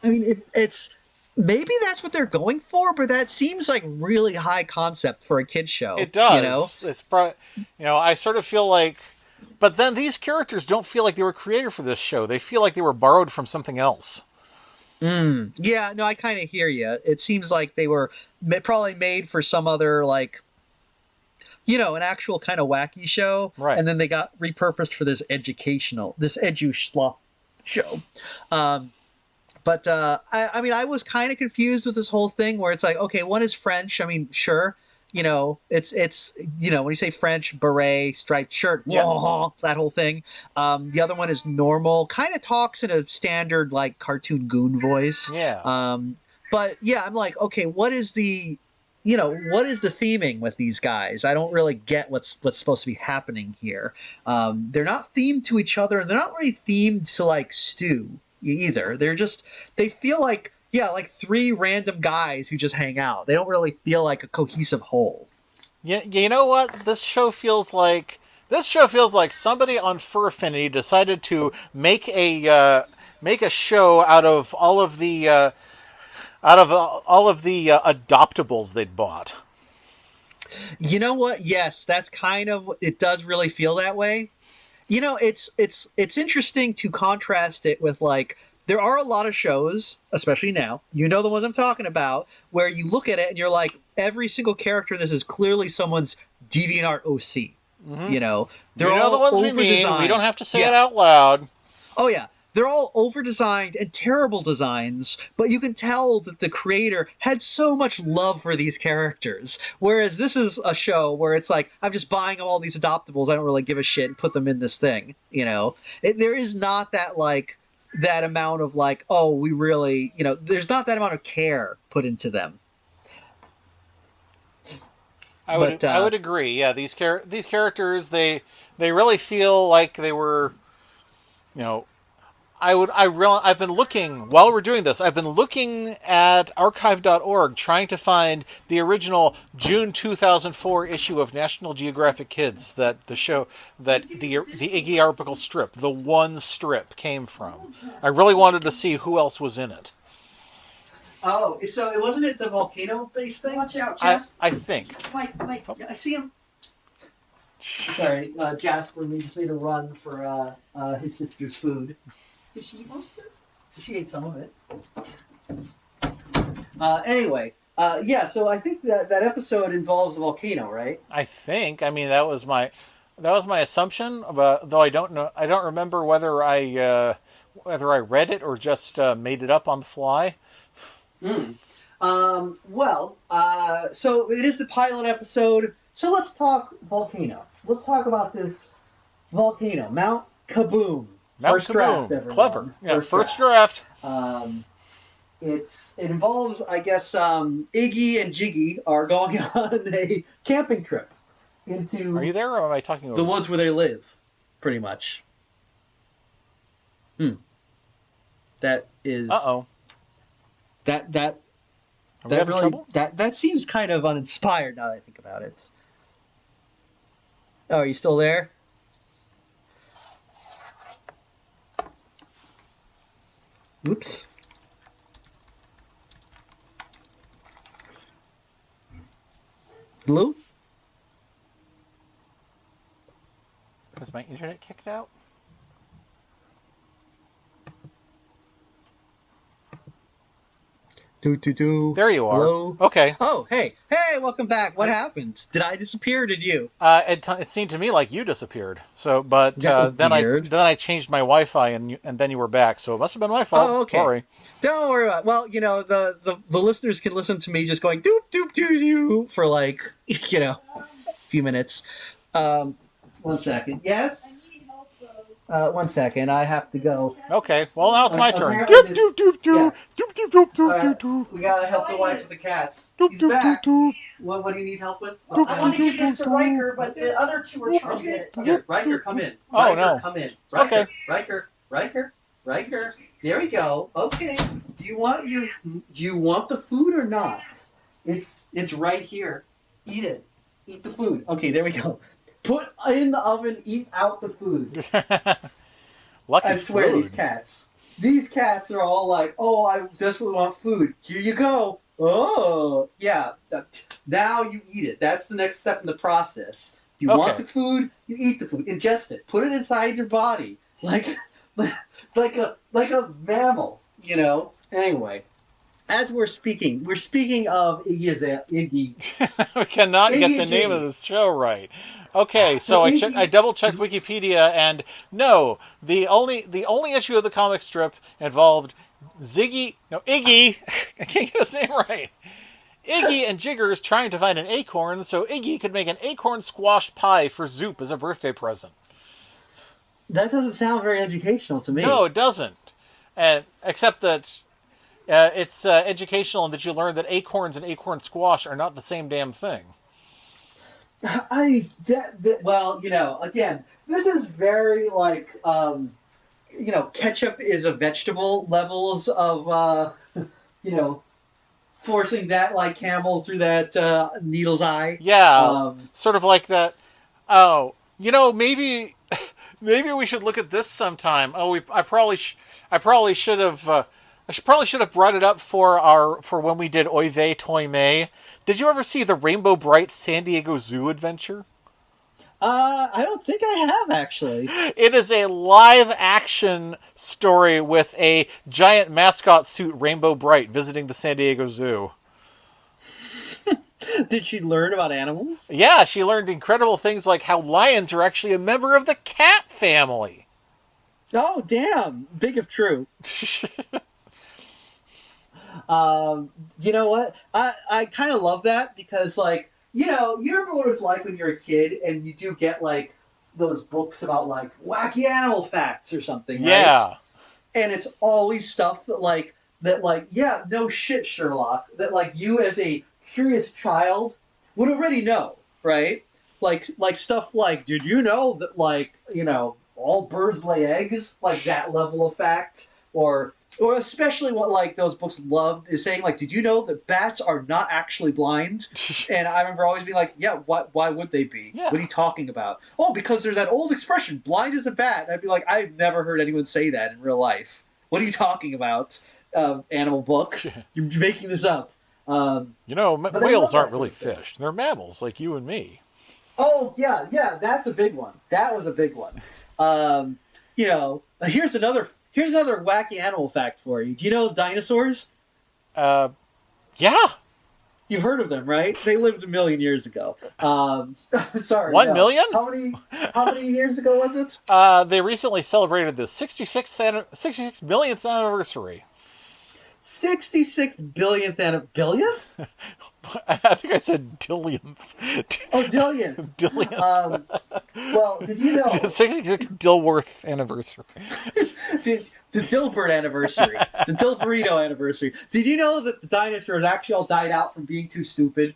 I mean, it's maybe that's what they're going for, but that seems like really high concept for a kid show. It does. I sort of feel like, but then these characters don't feel like they were created for this show. They feel like they were borrowed from something else. Yeah, no, I kind of hear you. It seems like they were probably made for some other like an actual kind of wacky show, Right. and then they got repurposed for this edu schlock show. But I mean, I was kind of confused with this whole thing where it's like, okay, one is French. I mean, sure, it's when you say French, beret, striped shirt, Yeah. that whole thing. The other one is normal, kind of talks in a standard like cartoon goon voice. Yeah. But yeah, I'm like, okay, what is the, what is the theming with these guys? I don't really get what's supposed to be happening here. They're not themed to each other. They're not really themed to like Stu either. They feel like, yeah, like three random guys who just hang out. They don't really feel like a cohesive whole. Yeah, you know what? This show feels like somebody on Fur Affinity decided to make a show out of all of the adoptables they'd bought. You know what? Yes, that's kind of, it does really feel that way. It's interesting to contrast it with, like, there are a lot of shows, especially now, the ones I'm talking about, where you look at it and you're like, every single character in this is clearly someone's DeviantArt OC. They're You know the all ones we over mean. We designed. don't have to say it Yeah. out loud. Oh yeah. They're all over designed and terrible designs, but you can tell that the creator had so much love for these characters. Whereas this is a show where it's like, I'm just buying all these adoptables, I don't really give a shit, and put them in this thing. There is not that, like, that amount of, like, oh, we really, there's not that amount of care put into them. I would agree. Yeah, these characters, they really feel like they were, you know, I've been looking while we're doing this. I've been looking at archive.org trying to find the original June 2004 issue of National Geographic Kids that the Iggy Arbuckle strip, the one strip, came from. I really wanted to see who else was in it. Oh, so it wasn't it the volcano-based thing? Watch out, Jasper. I think. Mike. Oh. I see him. Sorry, Jasper just made a run for his sister's food. Did she eat most of it? She ate some of it. Anyway, so I think that episode involves the volcano, right? I think. I mean, that was my assumption. But though I don't know, I don't remember whether I read it or just made it up on the fly. So it is the pilot episode. So let's talk volcano. Let's talk about this volcano, Mount Kaboom. First draft, everyone. Clever. Yeah, first draft. It involves, I guess, Iggy and Jiggy are going on a camping trip into. Are you there, or am I talking over the woods where they live? Pretty much. That is. Uh-oh. That Are we that having really trouble? that seems kind of uninspired now that I think about it. Oh, are you still there? Oops. Hello? Is my internet kicked out? There you are. Hello? Okay. Oh, hey, welcome back. What happened? Did I disappear? Or did you? It seemed to me like you disappeared. So, but then I changed my Wi-Fi and then you were back. So it must have been my fault. Oh, okay. Sorry. Don't worry about it. Well, the listeners can listen to me just going doop doop doo doo for like a few minutes. 1 second. Yes. 1 second. I have to go. Okay. Well, now it's my turn. apparently Doop doop doop doop. Doop doop doop doop doop. We gotta help the wife of the cats. Doop He's doop back. doop doop. What do you need help with? I want to give this to Riker, but the other two are trying to get it. Okay, Riker, come in. Oh, Riker, no. come in. Riker, Okay. Riker. There we go. Okay. Do you want the food or not? It's right here. Eat it. Eat the food. Okay, there we go. Put in the oven. Eat out the food. Lucky I swear, food. these cats are all like, oh, I desperately want food. Here you go. Oh, yeah. Now you eat it. That's the next step in the process. You want the food, you eat the food. Ingest it. Put it inside your body. Like a mammal, Anyway, as we're speaking of Iggy. We cannot get the name of this show right. Okay, so I double checked Wikipedia, and no, the only issue of the comic strip involved Iggy. I can't get his name right. Iggy and Jiggers trying to find an acorn so Iggy could make an acorn squash pie for Zoop as a birthday present. That doesn't sound very educational to me. No, it doesn't. And except that It's educational in that you learn that acorns and acorn squash are not the same damn thing. Well, again, this is very like ketchup is a vegetable levels of you know forcing that like camel through that needle's eye. Yeah, Um, sort of like that. Oh, maybe maybe we should look at this sometime. Oh, I probably should have. Probably should have brought it up for when we did Oy Vey Toy May. Did you ever see the Rainbow Bright San Diego Zoo adventure? I don't think I have actually. It is a live action story with a giant mascot suit, Rainbow Bright, visiting the San Diego Zoo. Did she learn about animals? Yeah, she learned incredible things like how lions are actually a member of the cat family. Oh, damn! Big if true. You know what? I kind of love that because, like, you remember what it was like when you were a kid and you do get, like, those books about, like, wacky animal facts or something, right? Yeah. And it's always stuff yeah, no shit, Sherlock, that, like, you as a curious child would already know, right? Like stuff like, did you know that, like, all birds lay eggs? Like, that level of fact. Or especially what like those books loved is saying like, did you know that bats are not actually blind? And I remember always being like, yeah, why would they be? Yeah. What are you talking about? Oh, because there's that old expression, blind as a bat. And I'd be like, I've never heard anyone say that in real life. What are you talking about? Animal book. You're making this up. Whales aren't really fish. They're mammals like you and me. Oh, yeah, that's a big one. That was a big one. Here's another wacky animal fact for you. Do you know dinosaurs? Yeah. You've heard of them, right? They lived 1 million years ago. Sorry. 1 million? How many years ago was it? They recently celebrated the 66 millionth anniversary. 66 billionth billionth? I think I said dillionth. Oh, dillionth. Dillionth. Well, did you know? 66 Dilworth anniversary. The Dilbert anniversary. The Dilburrito anniversary. Did you know that the dinosaurs actually all died out from being too stupid?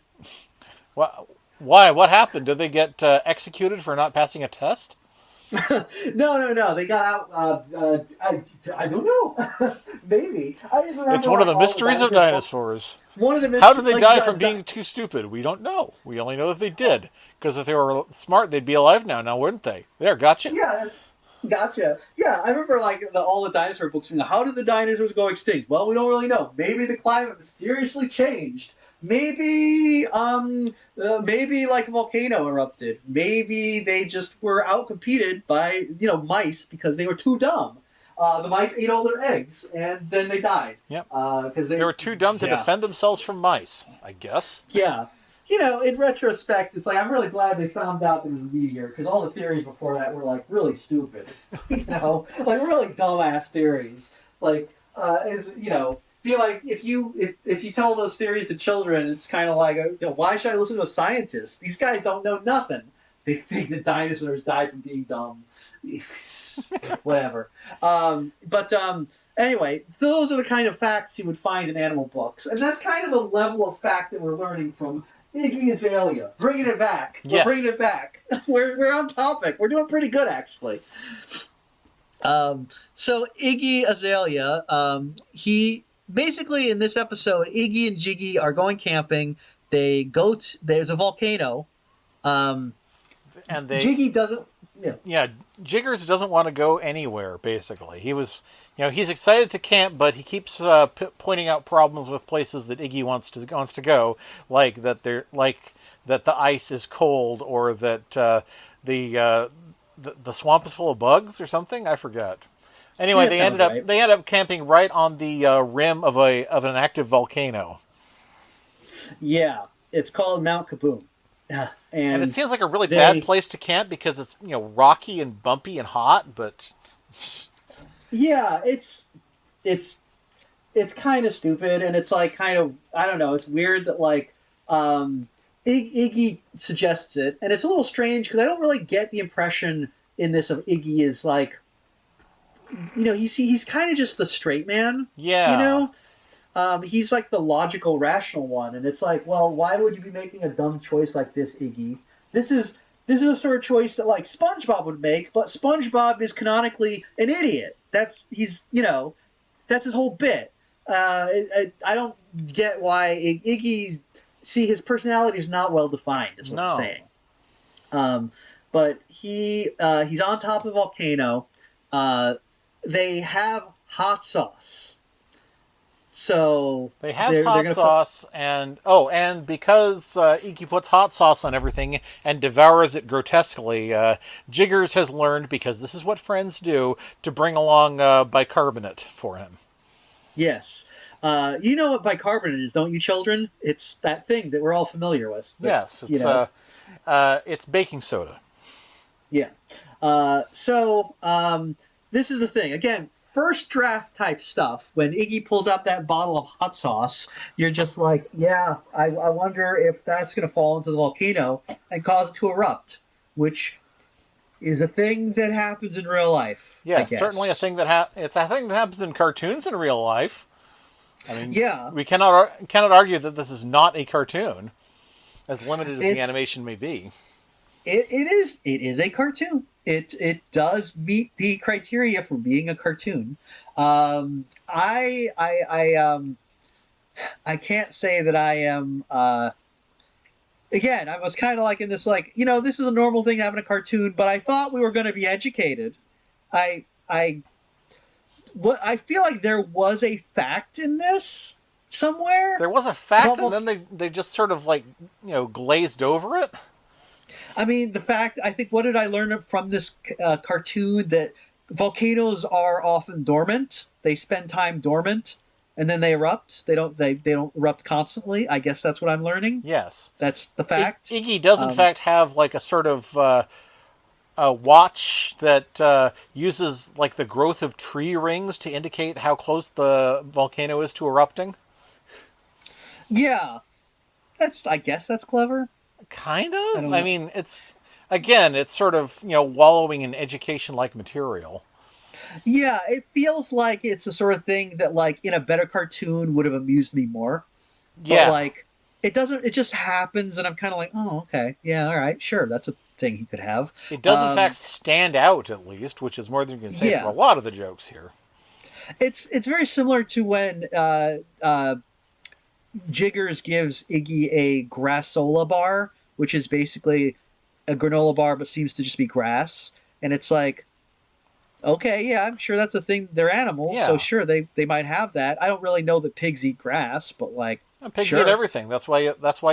Why? What happened? Did they get executed for not passing a test? No. They got out. I don't know. Maybe. I just remember. It's one of the mysteries of dinosaurs. One of the mysteries. How did they die from being too stupid? We don't know. We only know that they did. Because if they were smart, they'd be alive now, wouldn't they? There, gotcha. Yeah, gotcha. Yeah, I remember like all the dinosaur books. How did the dinosaurs go extinct? Well, we don't really know. Maybe the climate mysteriously changed. Maybe like a volcano erupted. Maybe they just were outcompeted by mice because they were too dumb. The mice ate all their eggs and then they died. Yep. Because they were too dumb to defend themselves from mice, I guess. Yeah. In retrospect, it's like I'm really glad they found out there was a meteor because all the theories before that were like really stupid. Like really dumbass theories. Like be like if you tell those theories to children, it's kind of like why should I listen to a scientist? These guys don't know nothing. They think the dinosaurs died from being dumb. Whatever. Anyway, those are the kind of facts you would find in animal books, and that's kind of the level of fact that we're learning from Iggy Azalea. Bringing it back. We're bringing it back. We're on topic. We're doing pretty good, actually. So Iggy Azalea, he basically in this episode, Iggy and Jiggy are going camping. They go. There's a volcano. And Jiggy doesn't. Yeah, Jiggers doesn't want to go anywhere. Basically, he's excited to camp, but he keeps pointing out problems with places that Iggy wants to go, like that the ice is cold, or that the swamp is full of bugs or something. I forget. Anyway, they ended up camping right on the rim of an active volcano. Yeah, it's called Mount Kaboom. And it seems like a really bad place to camp because it's rocky and bumpy and hot, but yeah, it's kind of stupid, and it's like kind of I don't know. It's weird that like Iggy suggests it, and it's a little strange because I don't really get the impression in this of Iggy is like he's kind of just the straight man. Yeah. he's like the logical, rational one, and it's like, well, why would you be making a dumb choice like this, Iggy? This is this is a sort of choice that like SpongeBob would make, but SpongeBob is canonically an idiot. That's his whole bit. I don't get why Iggy. See, his personality is not well defined. Is what I'm No. saying. But he's on top of the volcano. They have hot sauce. So They have they're hot gonna sauce, and because Iggy puts hot sauce on everything and devours it grotesquely, Jiggers has learned, because this is what friends do, to bring along bicarbonate for him. yes. You know what bicarbonate is, don't you, children? It's that thing that we're all familiar with. Yes, it's baking soda. Yeah. This is the thing. Again, first draft type stuff. When Iggy pulls out that bottle of hot sauce, you're just like, yeah, I wonder if that's going to fall into the volcano and cause it to erupt, which is a thing that happens in real life. I Yes, guess. certainly a thing it's a thing that happens in cartoons in real life. I mean, Yeah. we cannot argue that this is not a cartoon, as limited as the It's- animation may be. It is a cartoon. It does meet the criteria for being a cartoon. I can't say that I am. Again, I was kind of like in this, like, this is a normal thing to have in a cartoon, but I thought we were going to be educated. I feel like there was a fact in this somewhere. There was a fact, Well, and then they just sort of like glazed over it. I mean, the fact, I think, what did I learn from this cartoon? That volcanoes are often dormant. They spend time dormant, and then they erupt. They don't erupt constantly. I guess that's what I'm learning. Yes, That's the fact. Iggy does in fact have like a sort of a watch that uses like the growth of tree rings to indicate how close the volcano is to erupting. Yeah. I guess that's clever. Kind of. don't know. I mean, it's sort of wallowing in education-like material. Yeah, it feels like it's the sort of thing that, like, in a better cartoon would have amused me more. Yeah. But, like, it doesn't, it just happens, and I'm kind of like, oh, okay. Yeah, all right, sure. That's a thing he could have. It does in fact stand out, at least, which is more than you can say Yeah. for a lot of the jokes here. It's very similar to when Jiggers gives Iggy a grassola bar, which is basically a granola bar but seems to just be grass. And it's like, okay, yeah, I'm sure that's a thing. They're animals, Yeah. so sure, they might have that. I don't really know that pigs eat grass, but like, And pigs sure. eat everything. That's why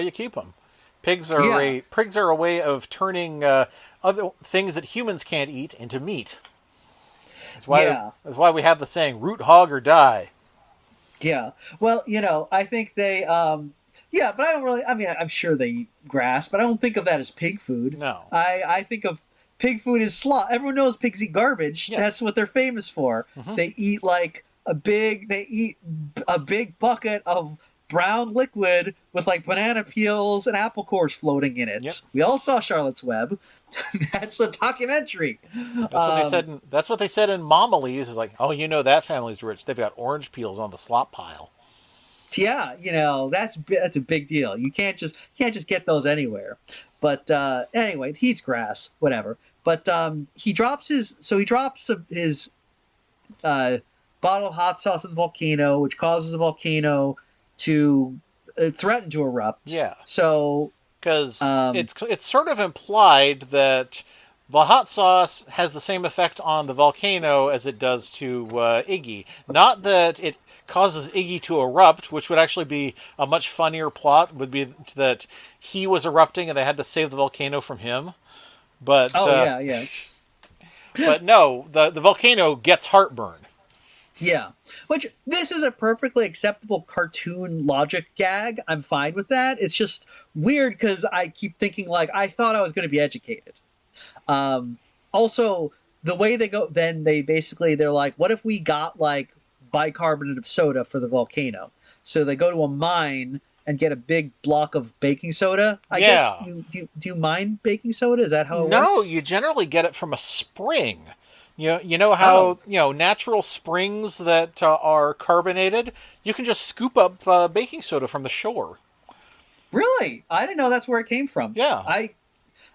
you keep them. Pigs are Yeah. a way of turning other things that humans can't eat into meat. That's why we have the saying "root hog or die." Yeah. Well, I think they, yeah, but I don't really, I mean, I'm sure they eat grass, but I don't think of that as pig food. No. I think of pig food as slop. Everyone knows pigs eat garbage. Yes. That's what they're famous for. Mhm. They eat they eat a big bucket of brown liquid with like banana peels and apple cores floating in it. Yep. We all saw Charlotte's Web. That's a documentary. That's what they said in Momilies. Is like, oh, that family's rich. They've got orange peels on the slop pile. Yeah, that's a big deal. You can't just get those anywhere. But anyway, he eats grass, whatever. But he drops his bottle of hot sauce in the volcano, which causes the volcano to threaten to erupt. Yeah. So Because it's sort of implied that the hot sauce has the same effect on the volcano as it does to Iggy. Not that it causes Iggy to erupt, which would actually be a much funnier plot, would be that he was erupting and they had to save the volcano from him. But yeah. But no, the volcano gets heartburn. Yeah. Which, this is a perfectly acceptable cartoon logic gag. I'm fine with that. It's just weird because I keep thinking, like, I thought I was going to be educated. Also, the way they go, then they're like, what if we got, like, bicarbonate of soda for the volcano? So they go to a mine and get a big block of baking soda. I guess, do you mine baking soda? Is that how it works? No, you generally get it from a spring. You know how natural springs that are carbonated, you can just scoop up baking soda from the shore. Really? I didn't know that's where it came from. Yeah.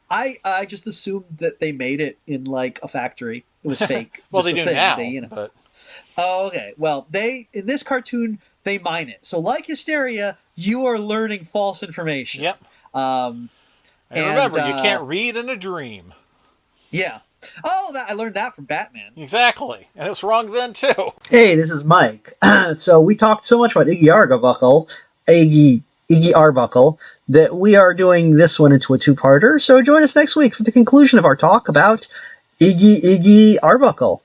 I just assumed that they made it in like a factory. It was fake. Well, just they a do thing. now, but Oh, okay. Well, they in this cartoon they mine it. So, like Hysteria, you are learning false information. yep. Um, And and remember, you can't read in a dream. yeah. Oh, I learned that from Batman. Exactly, and it was wrong then too. Hey, this is Mike. So we talked so much about Iggy Arbuckle, that we are doing this one into a two-parter. So join us next week for the conclusion of our talk about Iggy Arbuckle.